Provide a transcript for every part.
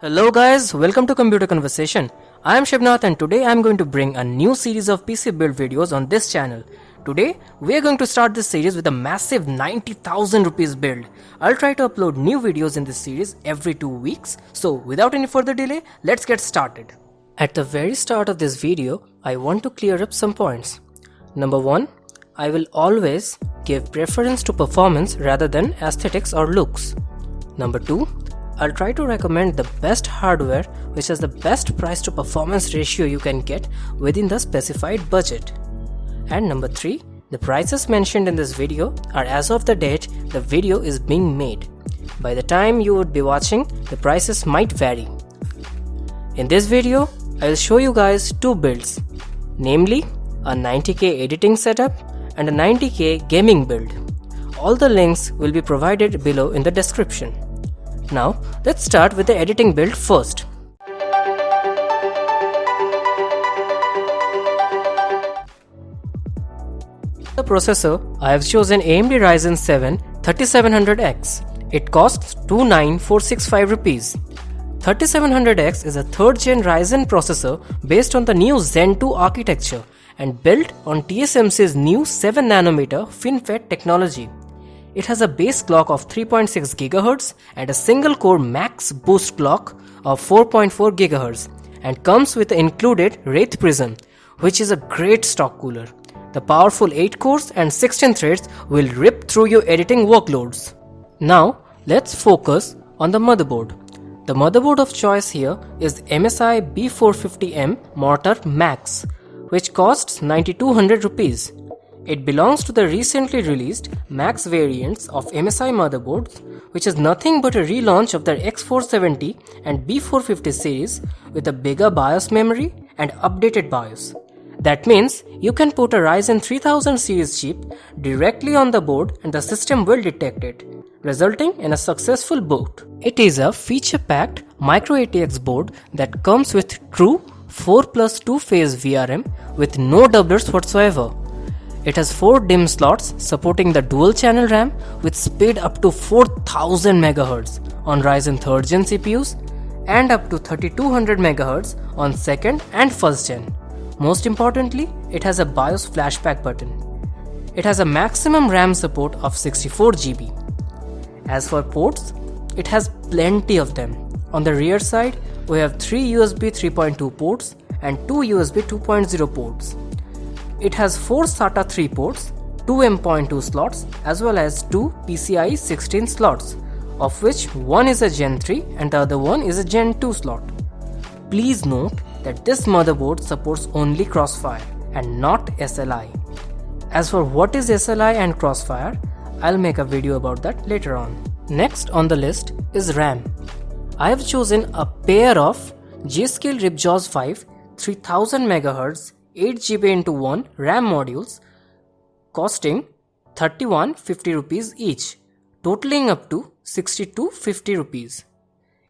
Hello guys, welcome to Computer Conversation. I am Shivnath and today I am going to bring a new series of PC build videos on this channel. Today, we are going to start this series with a massive 90,000 rupees build. I'll try to upload new videos in this series every 2 weeks. So without any further delay, let's get started. At the very start of this video, I want to clear up some points. Number 1, I will always give preference to performance rather than aesthetics or looks. Number 2, I'll try to recommend the best hardware which has the best price to performance ratio you can get within the specified budget. And number 3, the prices mentioned in this video are as of the date the video is being made. By the time you would be watching, the prices might vary. In this video, I will show you guys two builds, namely a 90K editing setup and a 90K gaming build. All the links will be provided below in the description. Now, let's start with the editing build first. The processor, I have chosen AMD Ryzen 7 3700X. It costs 29,465 rupees. 3700X is a 3rd gen Ryzen processor based on the new Zen 2 architecture and built on TSMC's new 7nm FinFET technology. It has a base clock of 3.6 GHz and a single core max boost clock of 4.4 GHz and comes with the included Wraith Prism, which is a great stock cooler. The powerful 8 cores and 16 threads will rip through your editing workloads. Now, let's focus on the motherboard. The motherboard of choice here is MSI B450M Mortar Max, which costs 9,200 rupees. It belongs to the recently released Max variants of MSI motherboards, which is nothing but a relaunch of their X470 and B450 series with a bigger BIOS memory and updated BIOS. That means you can put a Ryzen 3000 series chip directly on the board and the system will detect it, resulting in a successful boot. It is a feature-packed micro ATX board that comes with true 4+2 phase VRM with no doublers whatsoever. It has 4 DIMM slots supporting the dual channel RAM with speed up to 4000 MHz on Ryzen 3rd gen CPUs and up to 3200 MHz on 2nd and 1st gen. Most importantly, it has a BIOS flashback button. It has a maximum RAM support of 64 GB. As for ports, it has plenty of them. On the rear side, we have 3 USB 3.2 ports and 2 USB 2.0 ports. It has 4 SATA 3 ports, 2 M.2 slots as well as 2 PCIe 16 slots, of which one is a Gen 3 and the other one is a Gen 2 slot. Please note that this motherboard supports only Crossfire and not SLI. As for what is SLI and Crossfire, I'll make a video about that later on. Next on the list is RAM. I have chosen a pair of G.Skill Ripjaws 5 3000 MHz 8GB/1 RAM modules costing 3150 rupees each, totaling up to 6250 rupees.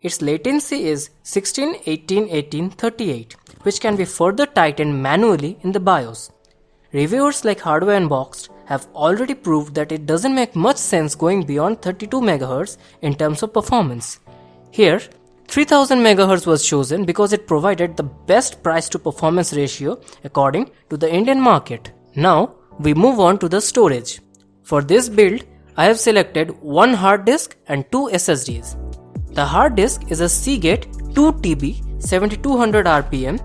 Its latency is 16, 18, 18, 38, which can be further tightened manually in the BIOS. Reviewers like Hardware Unboxed have already proved that it doesn't make much sense going beyond 32 MHz in terms of performance. Here, 3000 MHz was chosen because it provided the best price to performance ratio according to the Indian market. Now, we move on to the storage. For this build, I have selected one hard disk and 2 SSDs. The hard disk is a Seagate 2TB 7200 RPM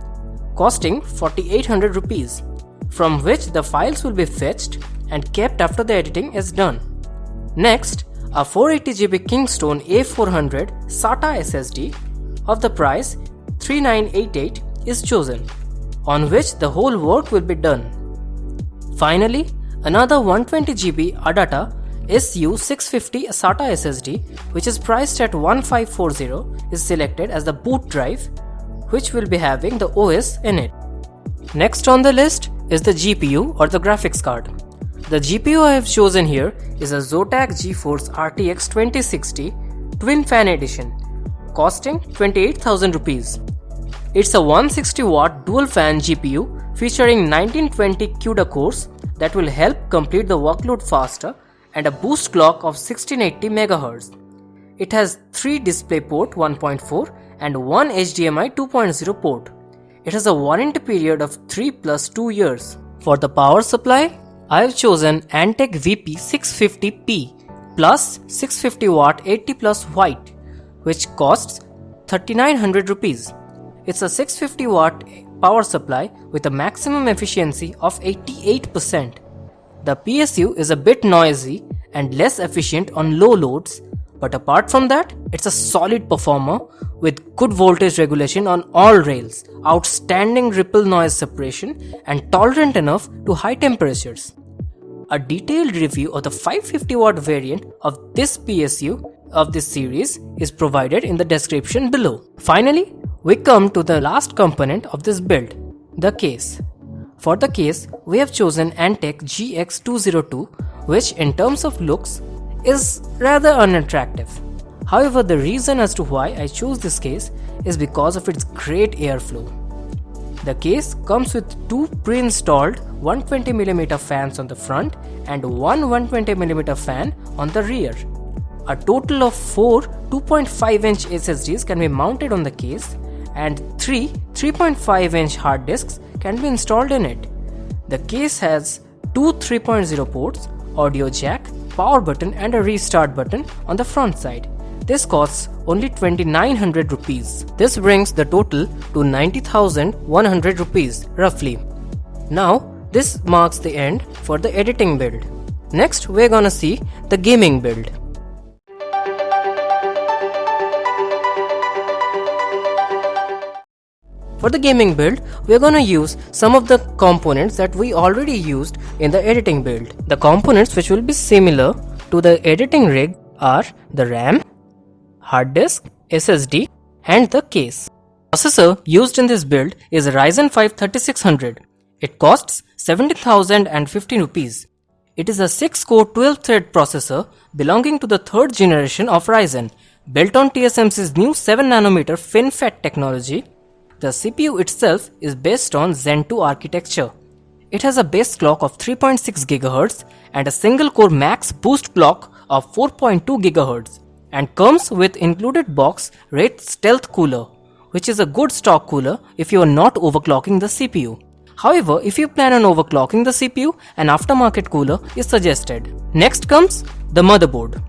costing 4800 rupees, from which the files will be fetched and kept after the editing is done. Next, a 480GB Kingston A400 SATA SSD of the price 3988 is chosen, on which the whole work will be done. Finally, another 120GB Adata SU650 SATA SSD, which is priced at 1540, is selected as the boot drive, which will be having the OS in it. Next on the list is the GPU or the graphics card. The GPU I have chosen here is a Zotac GeForce RTX 2060 Twin Fan Edition, costing 28,000 rupees. It's a 160 watt dual fan GPU featuring 1920 CUDA cores that will help complete the workload faster and a boost clock of 1680 MHz. It has 3 DisplayPort 1.4 and 1 HDMI 2.0 port. It has a warranty period of 3 plus 2 years. For the power supply, I have chosen Antec VP650P plus 650 watt 80 plus white, which costs 3900 rupees. It's a 650 watt power supply with a maximum efficiency of 88%. The PSU is a bit noisy and less efficient on low loads, but apart from that, it's a solid performer with good voltage regulation on all rails, outstanding ripple noise separation, and tolerant enough to high temperatures. A detailed review of the 550 watt variant of this PSU of this series is provided in the description below. Finally, we come to the last component of this build, the case. For the case, we have chosen Antec GX202, which in terms of looks is rather unattractive. However, the reason as to why I chose this case is because of its great airflow. The case comes with 2 pre-installed 120mm fans on the front and one 120mm fan on the rear. A total of 4 2.5-inch SSDs can be mounted on the case and 3 3.5-inch hard disks can be installed in it. The case has 2 3.0 ports, audio jack, power button and a restart button on the front side. This costs only 2900 rupees. This brings the total to 90,100 rupees roughly. Now, this marks the end for the editing build. Next, we're gonna see the gaming build. For the gaming build, we're gonna use some of the components that we already used in the editing build. The components which will be similar to the editing rig are the RAM, hard disk, SSD, and the case. The processor used in this build is a Ryzen 5 3600. It costs 70,050 rupees. It is a 6-core 12-thread processor belonging to the 3rd generation of Ryzen, built on TSMC's new 7nm FinFET technology. The CPU itself is based on Zen 2 architecture. It has a base clock of 3.6 GHz and a single-core max boost clock of 4.2 GHz and comes with included box Wraith Stealth Cooler, which is a good stock cooler if you are not overclocking the CPU. However, if you plan on overclocking the CPU, an aftermarket cooler is suggested. Next comes the motherboard.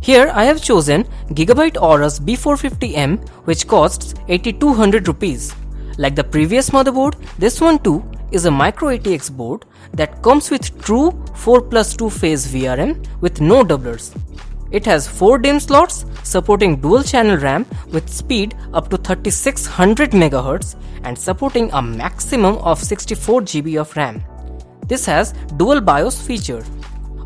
Here I have chosen Gigabyte Aorus B450M, which costs 8200 rupees. Like the previous motherboard, this one too is a micro ATX board that comes with true 4+2 phase VRM with no doublers. It has 4 DIMM slots supporting dual channel RAM with speed up to 3600 MHz and supporting a maximum of 64 GB of RAM. This has dual BIOS feature.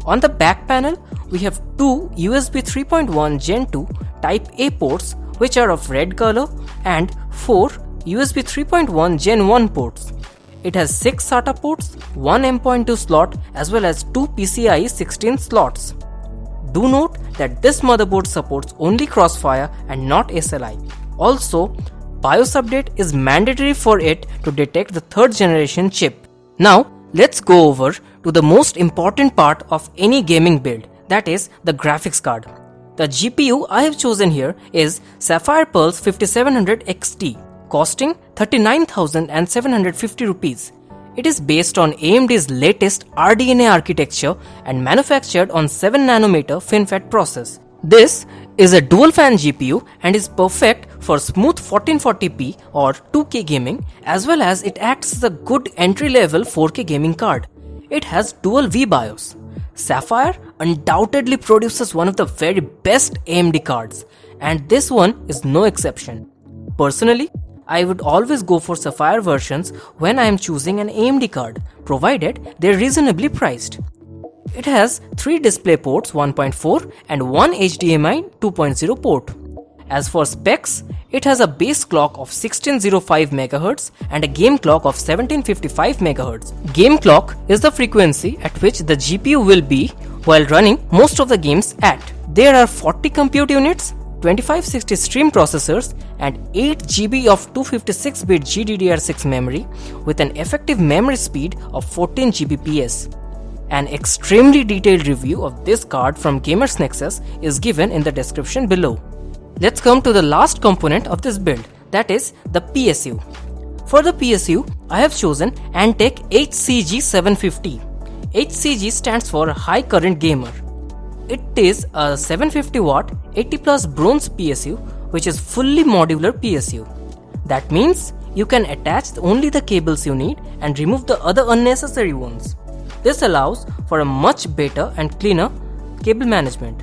On the back panel, we have 2 USB 3.1 Gen 2 Type A ports which are of red color and 4 USB 3.1 Gen 1 ports. It has 6 SATA ports, 1 M.2 slot as well as 2 PCIe 16 slots. Do note that this motherboard supports only Crossfire and not SLI. Also, BIOS update is mandatory for it to detect the 3rd generation chip. Now, let's go over to the most important part of any gaming build, that is the graphics card. The GPU I have chosen here is Sapphire Pulse 5700 XT, costing 39,750 rupees. It is based on AMD's latest RDNA architecture and manufactured on 7nm FinFET process. This is a dual fan GPU and is perfect for smooth 1440p or 2K gaming, as well as it acts as a good entry-level 4K gaming card. It has dual VBIOS. Sapphire undoubtedly produces one of the very best AMD cards, and this one is no exception. Personally, I would always go for Sapphire versions when I am choosing an AMD card, provided they are reasonably priced. It has 3 DisplayPorts 1.4 and 1 HDMI 2.0 port. As for specs, it has a base clock of 1605 MHz and a game clock of 1755 MHz. Game clock is the frequency at which the GPU will be while running most of the games at. There are 40 compute units, 2560 stream processors and 8 GB of 256-bit GDDR6 memory with an effective memory speed of 14 Gbps. An extremely detailed review of this card from Gamers Nexus is given in the description below. Let's come to the last component of this build, that is the PSU. For the PSU, I have chosen Antec HCG750. HCG stands for High Current Gamer. It is a 750 watt 80 plus bronze PSU which is fully modular PSU. That means you can attach only the cables you need and remove the other unnecessary ones. This allows for a much better and cleaner cable management.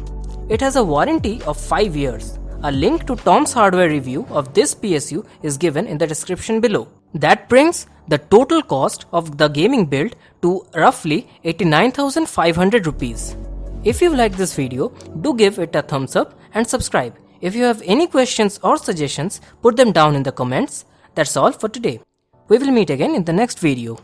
It has a warranty of 5 years. A link to Tom's hardware review of this PSU is given in the description below. That brings the total cost of the gaming build to roughly 89,500 rupees. If you like this video, do give it a thumbs up and subscribe. If you have any questions or suggestions, put them down in the comments. That's all for today. We will meet again in the next video.